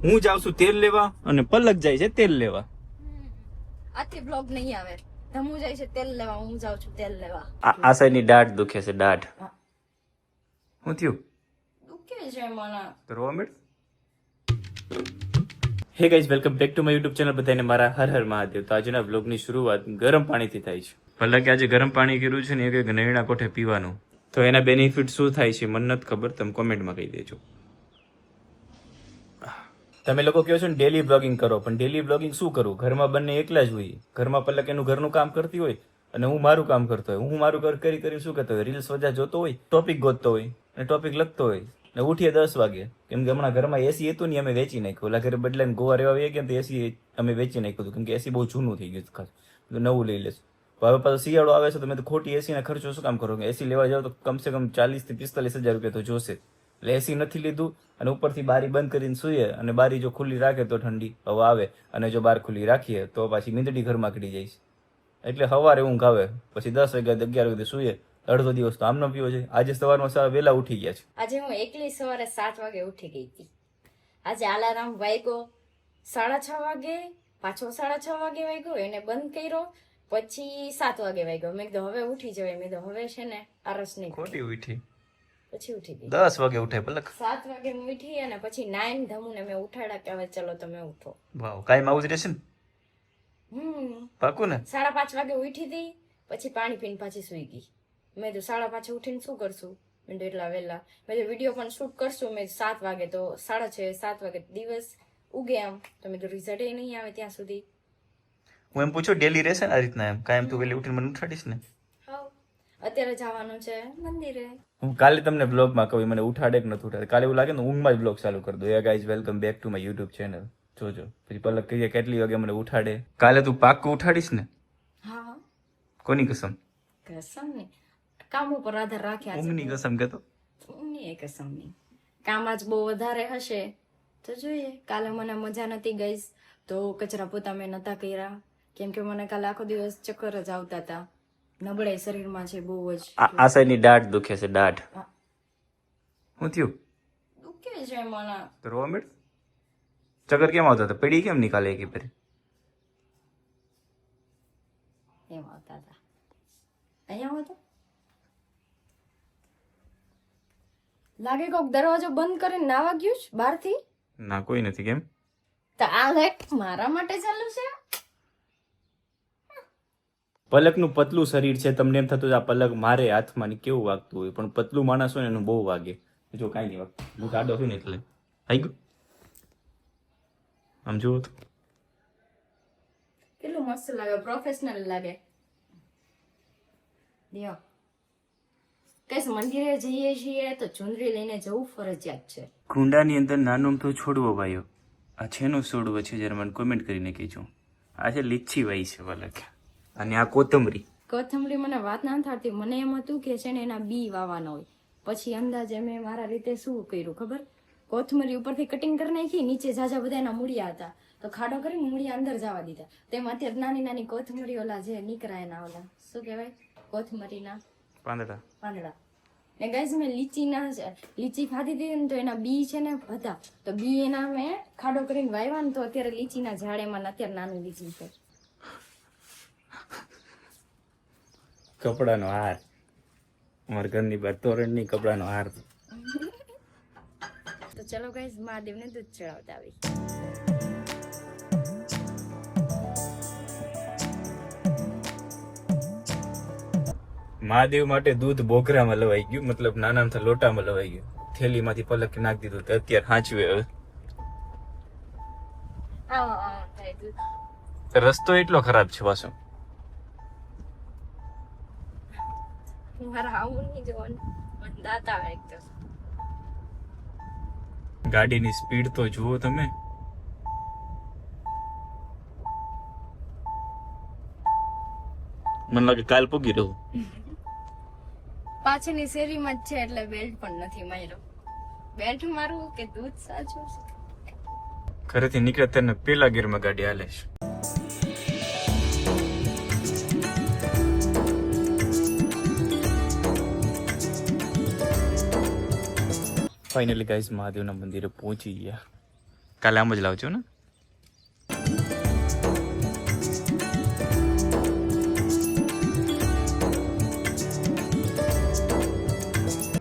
હું જાઉં છું તેલ લેવા અને પલક જાય છે તેલ લેવા. આથી બ્લોગ નહીં આવે. ધમુ જાય છે તેલ લેવા, હું જાઉં છું તેલ લેવા. આ સાઈડની દાઢ દુખે છે દાઢ. શું થયું? દુખે છે મને. તો રોવા માંડ. Hey guys, welcome back to my YouTube channel. બધાને મારા હર હર મહાદેવ. તો આજના બ્લોગની શરૂઆત ગરમ પાણીથી થાય છે. પલકે આજે ગરમ પાણી કર્યું છે ને એક નૈણા કોઠે પીવાનું. તો એના બેનિફિટ શું થાય છે મને નથી ખબર, તમે કોમેન્ટમાં કહી દેજો. તમે લોકો કહો છો ને ડેલી બ્લોગિંગ કરો, પણ ડેલી બ્લોગિંગ શું કરું? ઘરમાં બંને એકલા જ હોય. ઘરમાં પલક એનું ઘરનું કામ કરતી હોય અને હું મારું કામ કરતો હોય. હું મારું કરી શું કરતો હોય? રીલ્સ વજા જોતો હોય, ટોપિક ગોતતો હોય અને ટોપિક લખતો હોય ને ઉઠીએ 10 વાગે. કેમ કે હમણાં ઘરમાં એસી હતું ને અમે વેચી નાખ્યું. ઓલા ઘરે બદલાઈને ગોવા રહેવા આવી ગયા તો એસી અમે વેચી નાખ્યું હતું. કેમ કે એસી બહુ જૂનું થઈ ગયું ખાસ, તો નવું લઈ લેશું. હવે પાછો શિયાળો આવે છે તો મેં તો ખોટી એસી ના ખર્ચો શું કામ કરો? એસી લેવા જાવ તો કમસે કમ 40 થી 45 હજાર રૂપિયા તો જોશે. એટલે એસી નથી લીધું અને ઉપરથી બારી બંધ કરીને સૂઈએ અને બારી જો ખુલ્લી રાખે તો ઠંડી હવા આવે અને જો બાર ખુલ્લી રાખીએ તો પાછી મીંદડી ઘરમાં કડી જાય છે. એટલે સવારે ઊંઘ આવે, પછી 10 વાગ્યા 11 વાગે સૂઈએ. અડધો દિવસ તો આમનો પીવો છે. આજે સવારમાં વહેલા ઉઠી ગયા છે. આજે હું એકલી સવારે 7 વાગે ઉઠી ગઈ હતી. આજે અલાર્મ વાગ્યો 6:30 વાગે, પાછો 6:30 વાગે વાગ્યો, એને બંધ કર્યો, પછી 7 વાગે વાગ્યો. મેં કીધું હવે ઉઠી જવાય. મેં કીધું હવે છે ને આરસ નહીં. ખોટી ઉઠી. પછી ઉઠી ગઈ. 10 વાગે ઉઠે પલક. 7 વાગે હું ઉઠી અને પછી 9 ધમુને મેં ઉઠાડ્યા કે હવે ચલો તમે ઉઠો. વાવ, કાઈ આવું જ રહેશે ને? પાકું ને? 5:30 વાગે ઉઠી હતી, પછી પાણી પીને પાછી સુઈ ગઈ. મેં તો 5:30 ઉઠીને શું કરશું? મેં તો એટલા વહેલા મેં તો વિડીયો પણ શૂટ કરશું. મેં 7 વાગે તો 6:30 7 વાગે દિવસ ઉગે આમ તો મેં તો રિઝલ્ટ નહીં આવે ત્યાં સુધી. હું એમ પૂછું ડેલી રહેશે ને આ રીતના? એમ કાયમ તું વહેલી ઉઠીને મને ઉઠાડીશ ને? અત્યારે જવાનું છે મંદિરે. હું કાલે તમને બ્લોગમાં કહું મને ઉઠાડે કે નથી ઉઠાડે. કાલે એવું લાગે ને ઊંઘમાં જ બ્લોગ ચાલુ કરી દો. Hey guys, welcome back to my YouTube channel. જોજો પછી પલક કહીએ કેટલી વાગે મને ઉઠાડે. કાલે તું પાક્કું ઉઠાડીશ ને? હા. કોની કસમ? કસમ નહીં, કામ ઉપર આધાર રાખ્યા છે. ઊંઘની કસમ કહેતો? ઊંઘની કસમ નહીં, કામ આજ બહુ વધારે હશે તો જોઈએ. કાલે મને મજા નથી ગઈ તો કચરા પોતા મેં નતા કર્યા. કેમ કે મને કાલે આખો દિવસ ચક્કર જ આવતા હતા. નબળાઈ શરીરમાં છે બહુ જ. આ સાઈડની દાઢ દુખે છે દાઢ. શું થયું? દુખે છે મને. તો રોવા માંડ. ચક્કર કેમ આવતા હતા? પડી કેમ નીકાળે કે ફરી? એમ આવતા હતા. અહીંયા હોય તો લાગે કોક દરવાજો બંધ કરીને નાવા ગયું છે બહારથી. ના, કોઈ નથી. કેમ? તો આ લાઈટ મારા માટે ચાલુ છે. પલકનું પતલું શરીર છે, તમને એમ થતું આ પલક મારે હાથમાં કેવું વાગતું હોય, પણ પતલું માણસ હોય ને એનું બહુ વાગે. જો કાંઈ નહીં વાગતું. હું જાડો છું ને એટલે આવી ગયું. આમ જુઓ તો કેટલું મસ્ત લાગે, પ્રોફેશનલ લાગે. લ્યો કઈસ મંદિરે જઈએ છીએ તો ચુંદડી લઈને જવું ફરજિયાત છે. કુંડાની અંદર નાનો તો છોડવો વાયો. આ છેનો છોડવો છે જરા મને કોમેન્ટ કરીને કહેજો. આ છે લીચી વાઈ છે પલક, અને આ કોથમરી. કોથમરી મને વાત ના થતી. મને એમ હતું કે છે ને એના બી વાવવાના હોય. પછી અંદાજે મેં મારા રીતે શું કર્યું ખબર? કોથમરી ઉપરથી કટિંગ કરી નાખી, નીચે જાજા બધા એના મૂળિયા હતા તો ખાડો કરીને મૂળિયા અંદર જવા દીધા. તેમાં અત્યારે નાની નાની કોથમરી ઓલા જે નીકળાય એના ઓલા શું કહેવાય કોથમરીના પાંદડા. ને ગાઈઝ મેં લીચી ખાધી હતી ને તો એના બી છે ને હતા, તો બી એના મેં ખાડો કરીને વાવ્યા ને તો અત્યારે લીચીના ઝાડ એમાં અત્યારે નાનું લીચી છે. કપડાનો હાર અમારા ઘરની બહાર તોરણની કપડાનો હાર. તો ચલો ગાઈઝ મહાદેવને દૂધ ચડાવતા આવી. મહાદેવ માટે દૂધ બોઘરામાં લવાઈ ગયું, મતલબ નાના નાના લોટામાં લવાઈ ગયું. થેલીમાંથી પલક નાખી દીધું તો અત્યારે હાંચવે. હવે રસ્તો એટલો ખરાબ છે પાછો. ગાડીની સ્પીડ તો જુઓ તમે. મને લાગે કાલ પૂગી રહું. પાછળની શેરીમાં જ છે એટલે બેલ્ટ પણ નથી માર્યો. બેલ્ટ મારું કે દૂધ સાચું છે. ઘરેથી નીકળે તેને પેલા ગેરમાં ગાડી હાલે છે. ફાઇનલી ગાઈસ મહાદેવના મંદિરે પહોંચી ગયા. કાલે આમ જ લાવજો ને.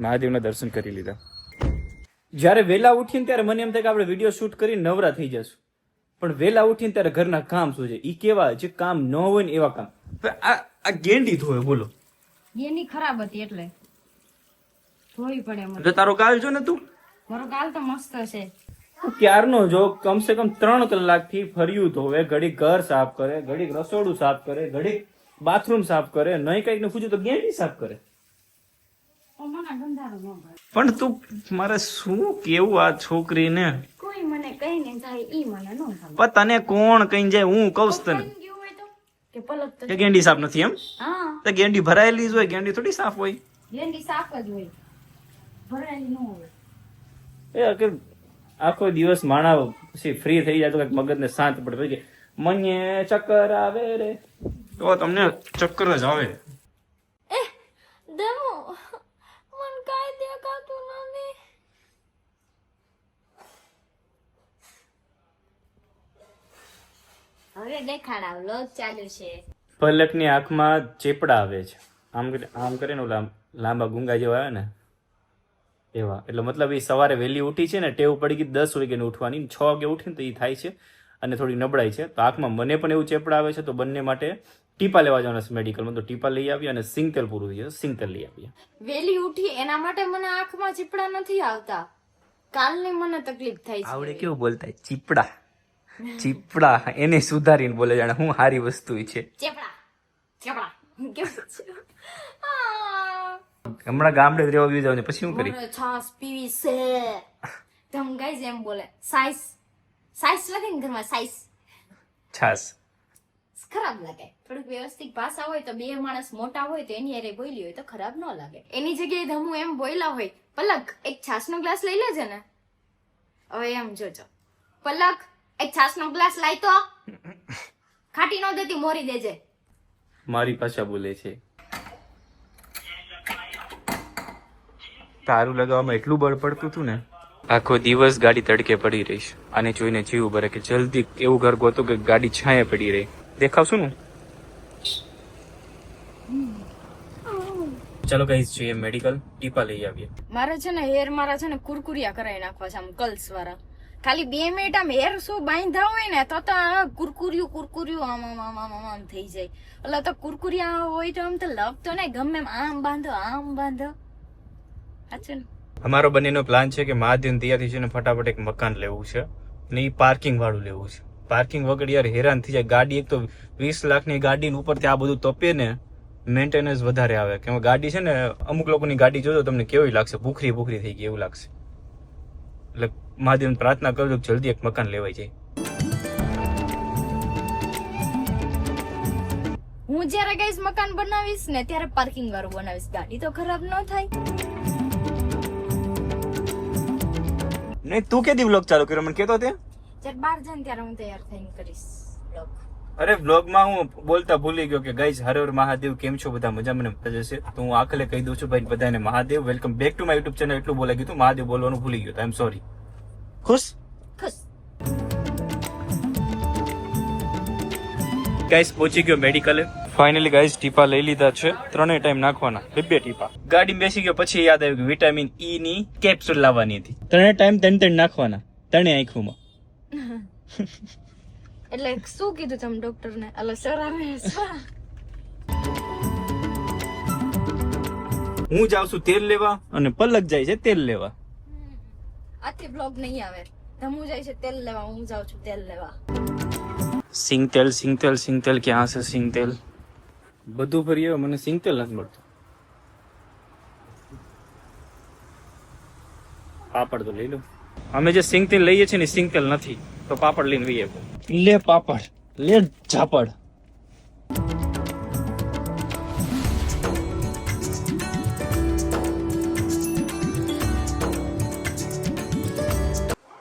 મહાદેવના દર્શન કરી લીધા. જ્યારે વેલા ઉઠીને ત્યારે મને એમ થાય કે આપણે વિડીયો શૂટ કરીને નવરા થઈ જશું, પણ વેલા ઉઠીને ત્યારે ઘરના કામ શું છે, ઈ કેવા જે કામ ન હોય ને એવા કામ. આ ગેંડી ધોય, બોલો. એની ખરાબ હતી એટલે ધોવી પડે મને. જો તારો ગાલ જો ને તું, મારો ગાલ તો મસ્ત છે. ક્યારનો જો કમસે કમ 3 કલાકથી ફર્યું ધોવે, ઘડી ઘર સાફ કરે, ઘડી રસોડું સાફ કરે, ઘડી બાથરૂમ સાફ કરે, નહીં કઈક ને પૂછ્યું તો ગેંડી સાફ કરે. પણ તું મારે શું કેવું આ છોકરીને, કોઈ મને કઈ ને જાય ઈ મને ન ગમે. પણ તને કોણ કઈ જાય, હું કહું છું તને કેવું હોય તો કે પલક તો કે ગેંડી સાફ નથી એમ. હા તો ગેંડી ભરાયેલી જ હોય, ગેંડી થોડી સાફ હોય. લેંડી સાફ જ હોય, ભરાયેલી ન હોય. એ કે આખો દિવસ માણા પછી ફ્રી થઈ જાય તો કઈક મગજને શાંત પડે. પછી મને ચક્કર આવે રે, તો તમને ચક્કર જ આવે. દમો મન કાઈ દેખાતું નથી. હવે દેખાડા વ્લોગ ચાલુ છે. પલકની આંખમાં ચેપડા આવે છે, આમ કરે ને ઓલા લાંબા ગુંગા જેવા આવે ને એવા. એટલે મતલબ એ સવારે વહેલી ઉઠી છે ને, ટેવ પડી ગઈ 10 વાગે ઉઠવાની, 6 વાગે ઉઠીને તો એ થાય છે અને થોડી નબળાઈ છે. તો આંખમાં મને પણ એવું ચેપડા આવે છે, તો બંને માટે ટીપા લેવા જવાના છે મેડિકલમાં. તો ટીપા લઈ આવીએ અને સિંગતેલ પૂરું થઈ જશે, સિંગતેલ લઈ આવીએ. વેલી ઉઠી એના માટે મને આંખમાં ચીપડા નથી આવતા, કાલની મને તકલીફ થાય છે. આવડે કેવું બોલતા, ચીપડા ચીપડા, એને સુધારીને બોલે, જાણે હું સારી વસ્તુ છે. ચેપડા ચેપડા કેવું છે? આ, હમણાં ગામડે જ રહેવા જાવ ને પછી શું કરી? મને છાસ પીવી છે. તમ ગાઈઝ એમ બોલે, સાઈસ સાઈસ લખે ને ઘરમાં, સાઈસ છાસ. ખરાબ લાગે. થોડીક વ્યવસ્થિત ભાષા હોય તો, બે માણસ મોટા હોય તો એની હારે બોલી હોય તો ખરાબ ન લાગે. એની જગ્યાએ ધમુ એમ બોલ્યા હોય, પલક એક છાસનો ગ્લાસ લઈ લેજે ને. હવે એમ જોજો, પલક એક છાસનો ગ્લાસ લાય તો, ખાટી ન દેતી મોરી દેજે. મારી ભાષા બોલે છે. તારું લગાવવામાં એટલું બળ પડતું હતું ને, આખો દિવસ ગાડી તડકે પડી રહીશ. આને જોઈને જીવ ભરે કે જલ્દી એવું ઘર ગોતો કે ગાડી છાંયે પડી રહી. દેખાવશું ને. ચાલો ગાઈસ જોઈએ મેડિકલ, ટીપા લઈ આવીએ. મારે છે ને હેર મારા છે ને કુરકુરિયા કરાવી નાખવા છે, આમ કર્લ્સ વાળા. ખાલી 2 મિનિટ આમ હેર શું બાંધ્યા હોય ને તો કુરકુરિયું આમ આમ આમ આમ આમ થઈ જાય. એટલે તો કુરકુરિયા હોય તો આમ તો લગતો ને ગમે એમ આમ બાંધો આમ બાંધો. સાચું ને? અમારો બંનેનો પ્લાન છે કે મહાદેવ ત્યાંથી છે ને ફટાફટ એક મકાન લેવું છે ને એ પાર્કિંગ વાળું લેવું છે. પાર્કિંગ વગર યાર હેરાન થઈ જાય. ગાડી એક તો 20 લાખની ગાડી ઉપરથી આ બધું તપે ને, મેન્ટેનન્સ વધારે આવે. કેમ ગાડી છે ને, અમુક લોકોની ગાડી જોજો તમને કેવી લાગશે, ભૂખરી ભૂખરી થઈ ગઈ એવું લાગશે. એટલે મહાદેવને પ્રાર્થના કરજો કે જલ્દી એક મકાન લેવાઈ જાય. હું જયારે ગાઈસ મકાન બનાવીશ ને ત્યારે પાર્કિંગ વાળું બનાવીશ, ગાડી તો ખરાબ ન થાય. નહીં તું કેદી વ્લોગ ચાલુ કર્યો મને કેતો તે? જ્યારે બહાર જાય ને ત્યારે હું તૈયાર થઈને કરીશ vlog. અરે વ્લોગમાં હું બોલતા ભૂલી ગયો કે ગાઈઝ હર હર મહાદેવ, કેમ છો બધા? મજા મને મજા જશે. તો હું આખલે કહી દઉં છું ભાઈ બધાને Mahadev, welcome back to my YouTube channel. એટલું બોલાઈ ગયું હતું, મહાદેવ બોલવાનું ભૂલી ગયો. આઈ એમ સોરી. ખુશ ખુશ. ગાઈઝ પહોંચી ગયો મેડિકલે. ફાઇનલી ગાઈઝ ટીપા લઈ લીધા છે, 3 ટાઈમ નાખવાના, 2 ટીપા. ગાડી બેસી ગયો પછી યાદ આવ્યું કે વિટામિન ઈ ની કેપ્સ્યુલ લાવવાની હતી. 3 ટાઈમ 3 નાખવાના, 3 આંખોમાં. એટલે શું કીધું તમે ડોક્ટર ને? અલો સર આવે હું જાઉં છું તેલ લેવા અને પલક જાય છે તેલ લેવા. આથી બ્લોગ નહીં આવે. ધમુ જાય છે તેલ લેવા, હું જાઉં છું તેલ લેવા. સિંગતેલ સિંગતેલ સિંગતેલ ક્યાં છે સિંગતેલ? બધું ફરી આવ્યો, મને સિંગતેલ નથી મળતું. પાપડ તો લઈ લો. અમે જે સિંગતેલ લઈએ છીએ ને સિંગતેલ નથી, તો પાપડ લઈને લઈએ. લે પાપડ, લે ઝાપડ.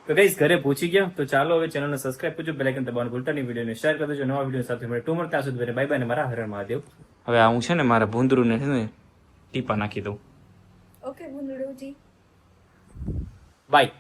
તો ગાઈસ ઘરે પહોંચી ગયા. તો ચાલો હવે ચેનલને સબસ્ક્રાઇબ કરજો, બેલ આઇકન દબાવવાનું ભૂલતા નહીં, વિડીયોને શેર કરી દેજો. નવા વિડીયો સાથે મળે. ટુ મળતા સુધી બાય બાય ને મારા હર હર મહાદેવ. હવે હું છે ને મારા ભૂંદરું ને છે ને ટીપા નાખી દઉં. ઓકે ભૂંડળુજી, બાય.